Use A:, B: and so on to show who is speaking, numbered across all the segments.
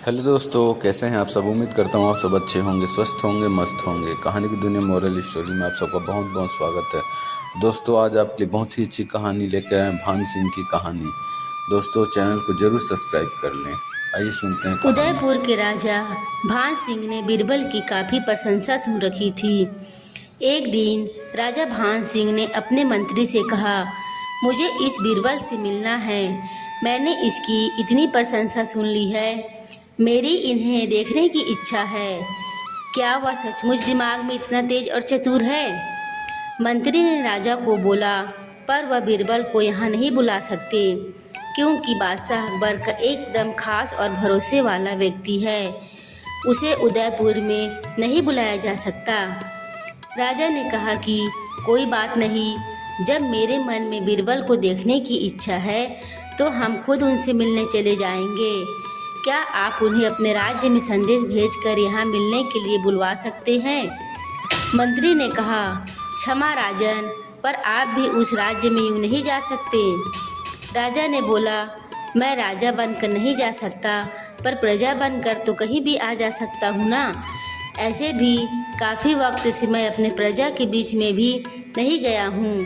A: Hello दोस्तों, कैसे हैं आप सब। उम्मीद करता हूँ आप सब अच्छे होंगे, स्वस्थ होंगे, मस्त होंगे। कहानी की दुनिया मोरल स्टोरी में आप सबका बहुत बहुत स्वागत है। दोस्तों, आज आपके लिए बहुत ही अच्छी कहानी लेकर आए हैं, भान सिंह की कहानी। दोस्तों, चैनल को जरूर सब्सक्राइब कर लें। आइए सुनते हैं कहानी।
B: उदयपुर के राजा भान सिंह ने बीरबल की काफ़ी प्रशंसा सुन रखी थी। एक दिन राजा भान सिंह ने अपने मंत्री से कहा, मुझे इस बीरबल से मिलना है। मैंने इसकी इतनी प्रशंसा सुन ली है, मेरी इन्हें देखने की इच्छा है। क्या वह सचमुच दिमाग में इतना तेज और चतुर है? मंत्री ने राजा को बोला, पर वह बीरबल को यहाँ नहीं बुला सकते, क्योंकि बादशाह अकबर का एकदम खास और भरोसे वाला व्यक्ति है। उसे उदयपुर में नहीं बुलाया जा सकता। राजा ने कहा कि कोई बात नहीं, जब मेरे मन में बीरबल को देखने की इच्छा है तो हम खुद उनसे मिलने चले जाएंगे। क्या आप उन्हें अपने राज्य में संदेश भेजकर यहाँ मिलने के लिए बुलवा सकते हैं? मंत्री ने कहा, क्षमा राजन, पर आप भी उस राज्य में यूँ नहीं जा सकते। राजा ने बोला, मैं राजा बनकर नहीं जा सकता, पर प्रजा बनकर तो कहीं भी आ जा सकता हूँ ना। ऐसे भी काफ़ी वक्त से मैं अपने प्रजा के बीच में भी नहीं गया हूँ।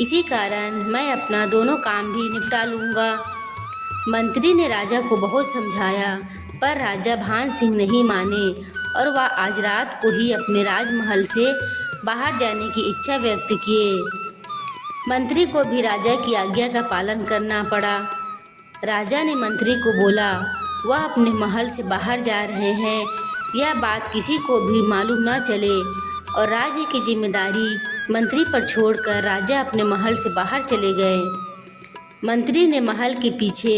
B: इसी कारण मैं अपना दोनों काम भी निपटा लूँगा। मंत्री ने राजा को बहुत समझाया, पर राजा भान सिंह नहीं माने और वह आज रात को ही अपने राजमहल से बाहर जाने की इच्छा व्यक्त किए। मंत्री को भी राजा की आज्ञा का पालन करना पड़ा। राजा ने मंत्री को बोला, वह अपने महल से बाहर जा रहे हैं, यह बात किसी को भी मालूम न चले, और राज्य की जिम्मेदारी मंत्री पर छोड़कर राजा अपने महल से बाहर चले गए। मंत्री ने महल के पीछे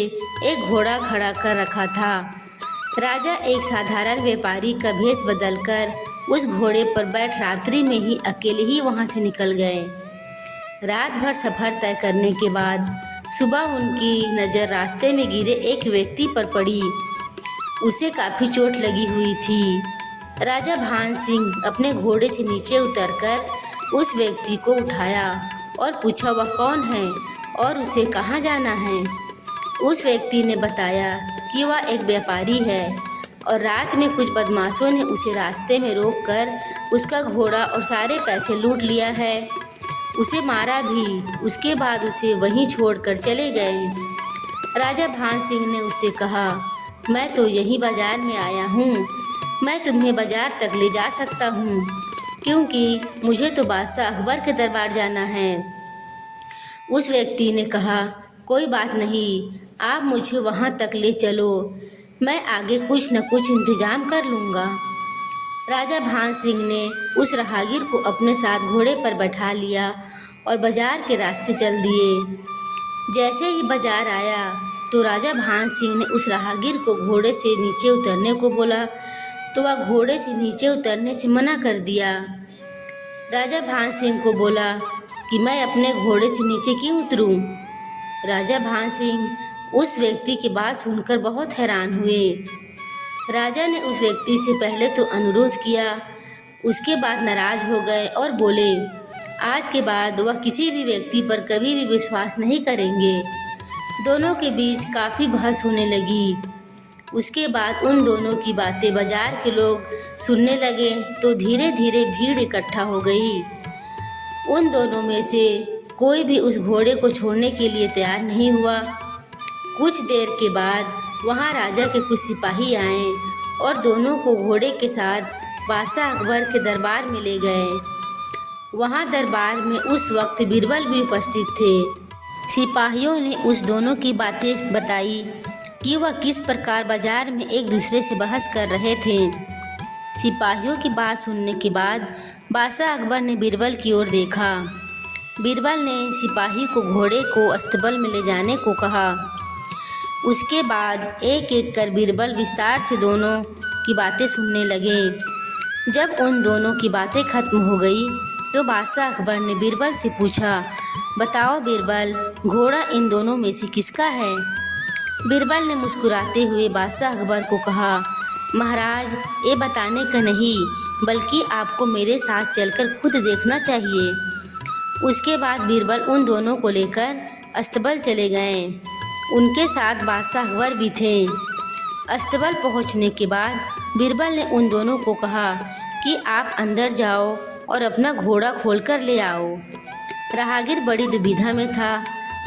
B: एक घोड़ा खड़ा कर रखा था। राजा एक साधारण व्यापारी का भेष बदलकर उस घोड़े पर बैठ रात्रि में ही अकेले ही वहां से निकल गए। रात भर सफ़र तय करने के बाद सुबह उनकी नज़र रास्ते में गिरे एक व्यक्ति पर पड़ी। उसे काफ़ी चोट लगी हुई थी। राजा भान सिंह अपने घोड़े से नीचे उतरकर उस व्यक्ति को उठाया और पूछा, वह कौन है और उसे कहाँ जाना है। उस व्यक्ति ने बताया कि वह एक व्यापारी है और रात में कुछ बदमाशों ने उसे रास्ते में रोककर उसका घोड़ा और सारे पैसे लूट लिया है। उसे मारा भी, उसके बाद उसे वहीं छोड़कर चले गए। राजा भान सिंह ने उससे कहा, मैं तो यहीं बाजार में आया हूँ, मैं तुम्हें बाजार तक ले जा सकता हूँ, क्योंकि मुझे तो बादशाह अकबर के दरबार जाना है। उस व्यक्ति ने कहा, कोई बात नहीं, आप मुझे वहाँ तक ले चलो, मैं आगे कुछ न कुछ इंतजाम कर लूँगा। राजा भान सिंह ने उस राहगीर को अपने साथ घोड़े पर बैठा लिया और बाजार के रास्ते चल दिए। जैसे ही बाजार आया तो राजा भान सिंह ने उस राहगीर को घोड़े से नीचे उतरने को बोला, तो वह घोड़े से नीचे उतरने से मना कर दिया। राजा भान सिंह को बोला कि मैं अपने घोड़े से नीचे क्यों उतरूं? राजा भान सिंह उस व्यक्ति की बात सुनकर बहुत हैरान हुए। राजा ने उस व्यक्ति से पहले तो अनुरोध किया, उसके बाद नाराज हो गए और बोले, आज के बाद वह किसी भी व्यक्ति पर कभी भी विश्वास नहीं करेंगे। दोनों के बीच काफ़ी बहस होने लगी। उसके बाद उन दोनों की बातें बाजार के लोग सुनने लगे तो धीरे धीरे भीड़ इकट्ठा हो गई। उन दोनों में से कोई भी उस घोड़े को छोड़ने के लिए तैयार नहीं हुआ। कुछ देर के बाद वहाँ राजा के कुछ सिपाही आए और दोनों को घोड़े के साथ बादशाह अकबर के दरबार में ले गए। वहाँ दरबार में उस वक्त बीरबल भी उपस्थित थे। सिपाहियों ने उस दोनों की बातें बताई कि वह किस प्रकार बाजार में एक दूसरे से बहस कर रहे थे। सिपाहियों की बात सुनने के बाद बादशाह अकबर ने बीरबल की ओर देखा। बीरबल ने सिपाही को घोड़े को अस्तबल में ले जाने को कहा। उसके बाद एक एक कर बीरबल विस्तार से दोनों की बातें सुनने लगे। जब उन दोनों की बातें खत्म हो गई तो बादशाह अकबर ने बीरबल से पूछा, बताओ बीरबल, घोड़ा इन दोनों में से किसका है? बीरबल ने मुस्कुराते हुए बादशाह अकबर को कहा, महाराज, ये बताने का नहीं, बल्कि आपको मेरे साथ चलकर खुद देखना चाहिए। उसके बाद बीरबल उन दोनों को लेकर अस्तबल चले गए। उनके साथ बादशाह अकबर भी थे। अस्तबल पहुंचने के बाद बीरबल ने उन दोनों को कहा कि आप अंदर जाओ और अपना घोड़ा खोलकर ले आओ। राहगीर बड़ी दुविधा में था,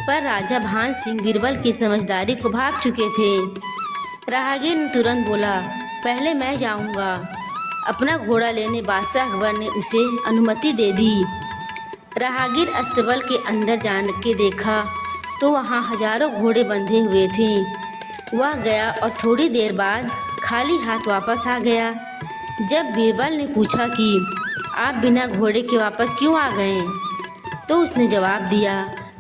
B: पर राजा भान सिंह बीरबल की समझदारी को भांप चुके थे। राहगीर ने तुरंत बोला, पहले मैं जाऊंगा। अपना घोड़ा लेने बादशाह अकबर ने उसे अनुमति दे दी। राहगीर अस्तबल के अंदर जान के देखा तो वहाँ हजारों घोड़े बंधे हुए थे। वह गया और थोड़ी देर बाद खाली हाथ वापस आ गया। जब बीरबल ने पूछा कि आप बिना घोड़े के वापस क्यों आ गए, तो उसने जवाब दिया,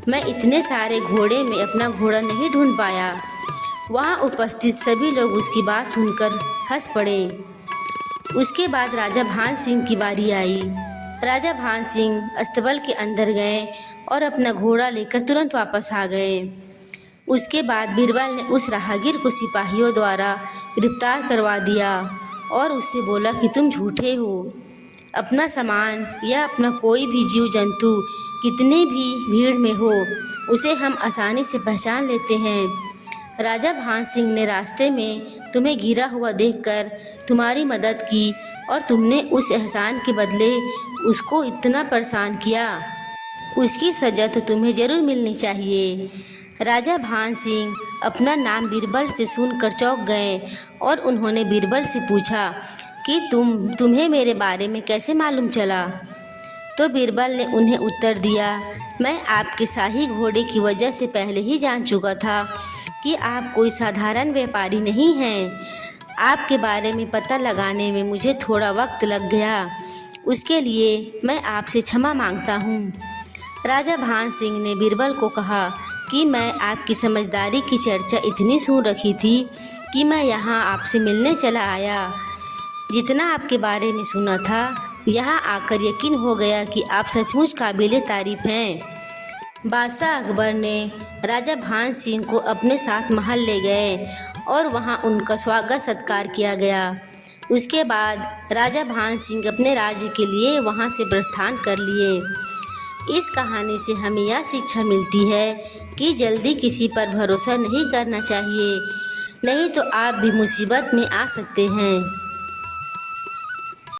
B: मैं इतने सारे घोड़े में अपना घोड़ा नहीं ढूंढ पाया। वहाँ उपस्थित सभी लोग उसकी बात सुनकर हंस पड़े। उसके बाद राजा भान सिंह की बारी आई। राजा भान सिंह अस्तबल के अंदर गए और अपना घोड़ा लेकर तुरंत वापस आ गए। उसके बाद बीरबल ने उस राहगीर को सिपाहियों द्वारा गिरफ्तार करवा दिया और उससे बोला कि तुम झूठे हो। अपना सामान या अपना कोई भी जीव जंतु कितने भी भीड़ में हो, उसे हम आसानी से पहचान लेते हैं। राजा भान सिंह ने रास्ते में तुम्हें गिरा हुआ देखकर तुम्हारी मदद की और तुमने उस एहसान के बदले उसको इतना परेशान किया। उसकी सज़ा तो तुम्हें ज़रूर मिलनी चाहिए। राजा भान सिंह अपना नाम बीरबल से सुनकर चौंक गए और उन्होंने बीरबल से पूछा कि तुम्हें मेरे बारे में कैसे मालूम चला। तो बीरबल ने उन्हें उत्तर दिया, मैं आपके शाही घोड़े की वजह से पहले ही जान चुका था कि आप कोई साधारण व्यापारी नहीं हैं। आपके बारे में पता लगाने में मुझे थोड़ा वक्त लग गया, उसके लिए मैं आपसे क्षमा मांगता हूँ। राजा भान सिंह ने बीरबल को कहा कि मैं आपकी समझदारी की चर्चा इतनी सुन रखी थी कि मैं यहाँ आपसे मिलने चला आया। जितना आपके बारे में सुना था, यहाँ आकर यकीन हो गया कि आप सचमुच काबिले तारीफ हैं। बादशाह अकबर ने राजा भान सिंह को अपने साथ महल ले गए और वहाँ उनका स्वागत सत्कार किया गया। उसके बाद राजा भान सिंह अपने राज्य के लिए वहाँ से प्रस्थान कर लिए। इस कहानी से हमें यह शिक्षा मिलती है कि जल्दी किसी पर भरोसा नहीं करना चाहिए, नहीं तो आप भी मुसीबत में आ सकते हैं।